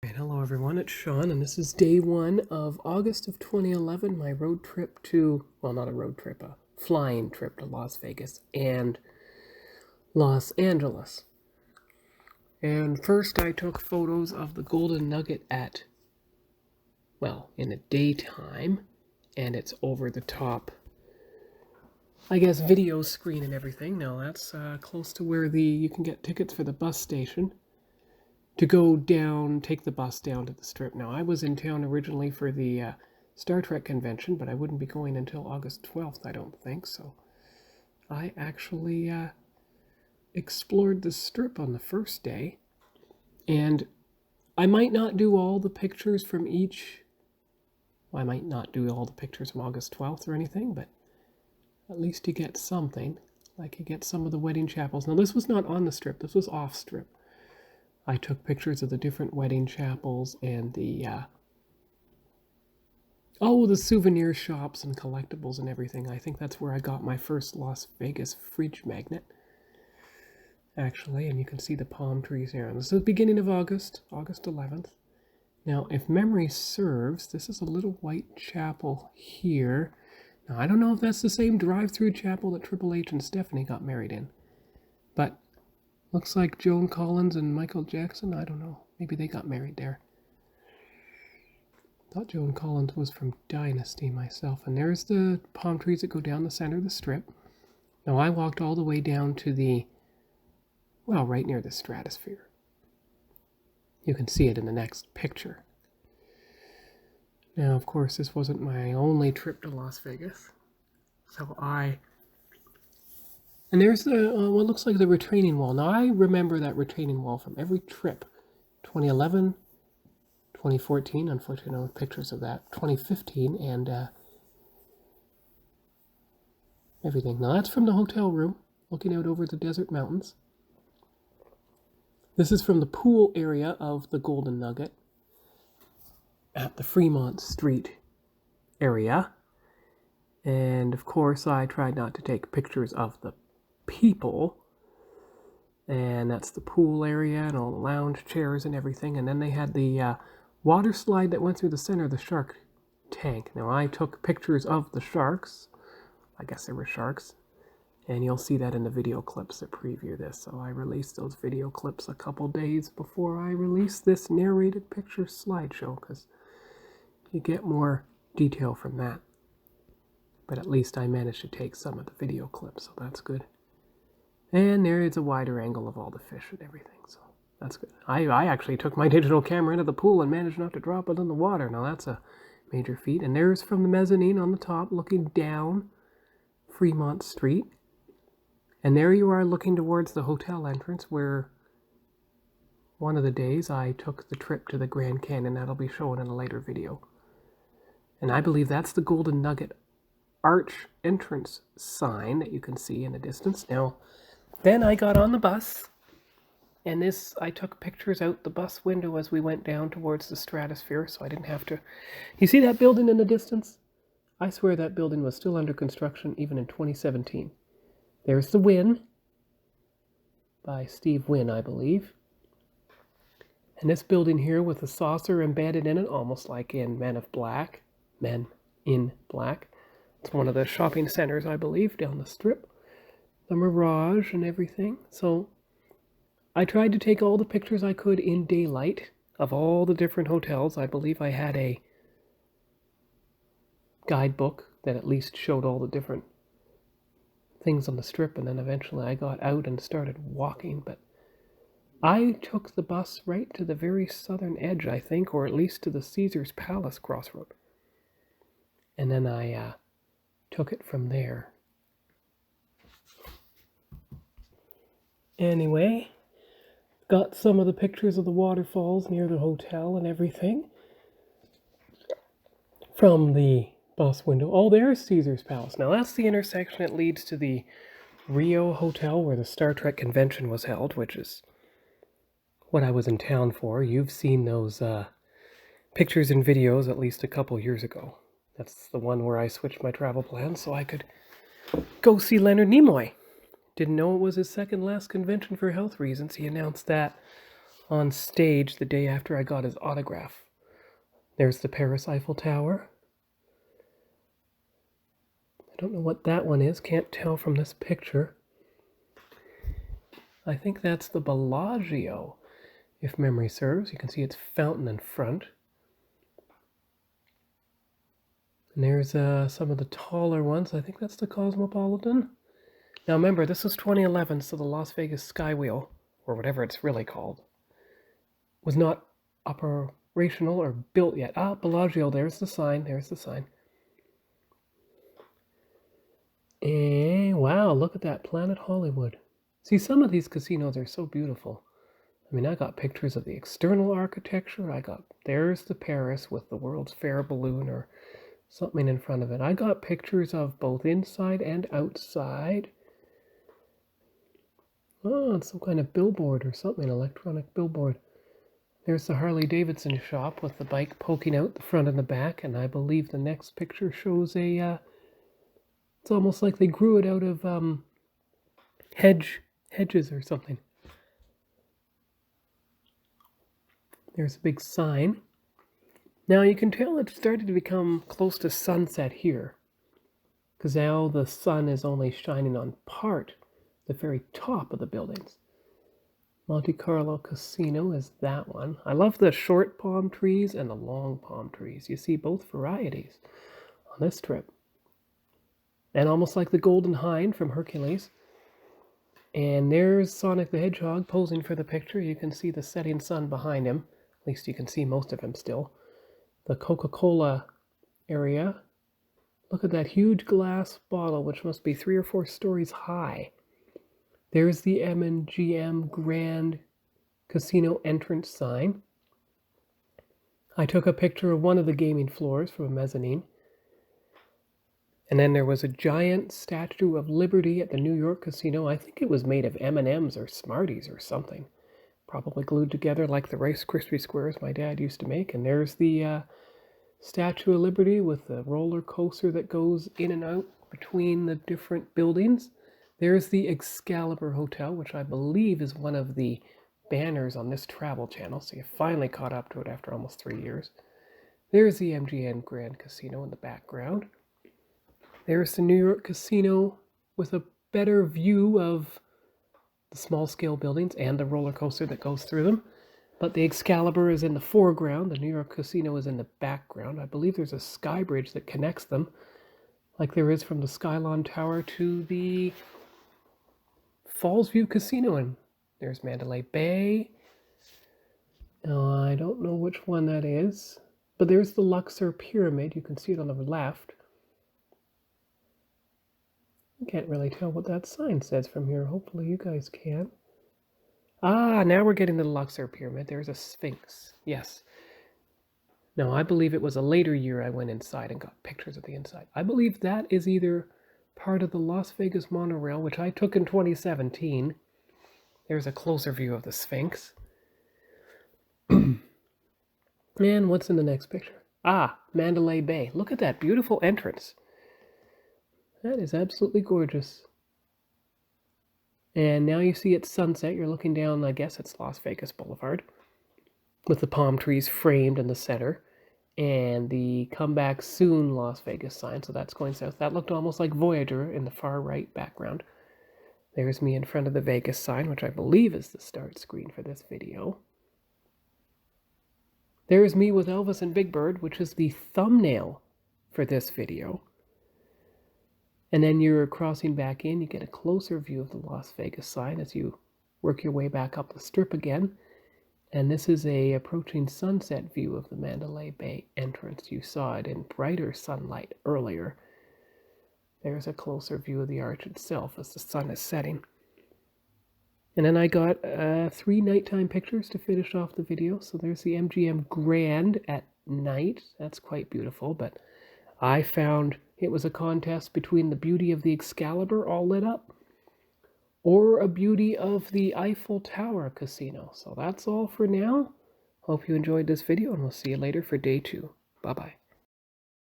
And hello everyone, it's Sean, and this is day one of August of 2011, my road trip to, well, not a road trip, a flying trip to Las Vegas and Los Angeles. And first I took photos of the Golden Nugget at, well, in the daytime, and it's over the top, I guess, video screen and everything. Now that's close to where you can get tickets for the bus station to go down, take the bus down to the Strip. Now, I was in town originally for the Star Trek convention, but I wouldn't be going until August 12th, I don't think, so I actually explored the Strip on the first day, and I might not do all the pictures from each, well, I might not do all the pictures from August 12th or anything, but at least you get something, like you get some of the wedding chapels. Now, this was not on the Strip, this was off Strip. I took pictures of the different wedding chapels and the souvenir shops and collectibles and everything. I think that's where I got my first Las Vegas fridge magnet, actually, and you can see the palm trees here. This is the beginning of August 11th. Now, if memory serves, this is a little white chapel here. Now, I don't know if that's the same drive-through chapel that Triple H and Stephanie got married in, but looks like Joan Collins and Michael Jackson. I don't know. Maybe they got married there. Thought Joan Collins was from Dynasty myself. And there's the palm trees that go down the center of the Strip. Now, I walked all the way down to right near the Stratosphere. You can see it in the next picture. Now, of course, this wasn't my only trip to Las Vegas. And there's the, what looks like the retaining wall. Now, I remember that retaining wall from every trip. 2011, 2014, unfortunately, no pictures of that. 2015, and everything. Now, that's from the hotel room, looking out over the desert mountains. This is from the pool area of the Golden Nugget at the Fremont Street area. And, of course, I tried not to take pictures of the people, and that's the pool area and all the lounge chairs and everything. And then they had the water slide that went through the center of the shark tank. Now, I took pictures of the sharks. I guess they were sharks, and you'll see that in the video clips that preview this. So I released those video clips a couple days before I released this narrated picture slideshow, because you get more detail from that. But at least I managed to take some of the video clips, so that's good. And there is a wider angle of all the fish and everything, so that's good. I actually took my digital camera into the pool and managed not to drop it in the water. Now that's a major feat. And there's from the mezzanine on the top, looking down Fremont Street. And there you are looking towards the hotel entrance, where one of the days I took the trip to the Grand Canyon. That'll be shown in a later video. And I believe that's the Golden Nugget arch entrance sign that you can see in the distance. Now, then I got on the bus, and I took pictures out the bus window as we went down towards the Stratosphere, so I didn't have to. You see that building in the distance? I swear that building was still under construction even in 2017. There's the Wynn, by Steve Wynn, I believe. And this building here with a saucer embedded in it, almost like in Men in Black. It's one of the shopping centers, I believe, down the Strip. The Mirage and everything. So I tried to take all the pictures I could in daylight of all the different hotels. I believe I had a guidebook that at least showed all the different things on the Strip, and then eventually I got out and started walking. But I took the bus right to the very southern edge, I think, or at least to the Caesar's Palace crossroad. And then I took it from there. Anyway, got some of the pictures of the waterfalls near the hotel and everything from the bus window. Oh, there's Caesar's Palace. Now, that's the intersection that leads to the Rio Hotel where the Star Trek convention was held, which is what I was in town for. You've seen those pictures and videos at least a couple years ago. That's the one where I switched my travel plans so I could go see Leonard Nimoy. Didn't know it was his second last convention for health reasons. He announced that on stage the day after I got his autograph. There's the Paris Eiffel Tower. I don't know what that one is, can't tell from this picture. I think that's the Bellagio, if memory serves. You can see its fountain in front. And there's some of the taller ones. I think that's the Cosmopolitan. Now remember, this was 2011, so the Las Vegas Skywheel, or whatever it's really called, was not operational or built yet. Ah, Bellagio, there's the sign, there's the sign. And wow, look at that, Planet Hollywood. See, some of these casinos are so beautiful. I mean, I got pictures of the external architecture. There's the Paris with the World's Fair balloon or something in front of it. I got pictures of both inside and outside. Oh, it's some kind of billboard or something, electronic billboard. There's the Harley-Davidson shop with the bike poking out the front and the back, and I believe the next picture shows it's almost like they grew it out of hedges or something. There's a big sign. Now you can tell it's started to become close to sunset here, because now the sun is only shining on part, the very top of the buildings. Monte Carlo Casino is that one. I love the short palm trees and the long palm trees. You see both varieties on this trip. And almost like the Golden Hind from Hercules. And there's Sonic the Hedgehog posing for the picture. You can see the setting sun behind him. At least you can see most of him still. The Coca-Cola area. Look at that huge glass bottle, which must be 3 or 4 stories high. There's the M&GM Grand Casino entrance sign. I took a picture of one of the gaming floors from a mezzanine. And then there was a giant Statue of Liberty at the New York Casino. I think it was made of M&Ms or Smarties or something. Probably glued together like the Rice Krispie squares my dad used to make. And there's the Statue of Liberty with the roller coaster that goes in and out between the different buildings. There's the Excalibur Hotel, which I believe is one of the banners on this travel channel. So you finally caught up to it after almost 3 years. There's the MGM Grand Casino in the background. There's the New York Casino with a better view of the small-scale buildings and the roller coaster that goes through them. But the Excalibur is in the foreground. The New York Casino is in the background. I believe there's a sky bridge that connects them, like there is from the Skylon Tower to the Falls View Casino. And there's Mandalay Bay. I don't know which one that is, but there's the Luxor Pyramid. You can see it on the left. I can't really tell what that sign says from here. Hopefully you guys can. Ah, now we're getting to the Luxor Pyramid. There's a Sphinx. Yes. Now, I believe it was a later year I went inside and got pictures of the inside. I believe that is either part of the Las Vegas monorail, which I took in 2017. There's a closer view of the Sphinx. And what's in the next picture? Ah, Mandalay Bay. Look at that beautiful entrance. That is absolutely gorgeous. And now you see it's sunset. You're looking down, I guess it's Las Vegas Boulevard, with the palm trees framed in the center, and the Come Back Soon Las Vegas sign. So that's going south. That looked almost like Voyager in the far right background. There's me in front of the Vegas sign, which I believe is the start screen for this video. There's me with Elvis and Big Bird, which is the thumbnail for this video. And then you're crossing back in, you get a closer view of the Las Vegas sign as you work your way back up the strip again. And this is a approaching sunset view of the Mandalay Bay entrance. You saw it in brighter sunlight earlier. There's a closer view of the arch itself as the sun is setting. And then I got 3 nighttime pictures to finish off the video. So there's the MGM Grand at night. That's quite beautiful, but I found it was a contest between the beauty of the Excalibur all lit up or a beauty of the Eiffel Tower Casino. So that's all for now. Hope you enjoyed this video, and we'll see you later for day 2. Bye-bye.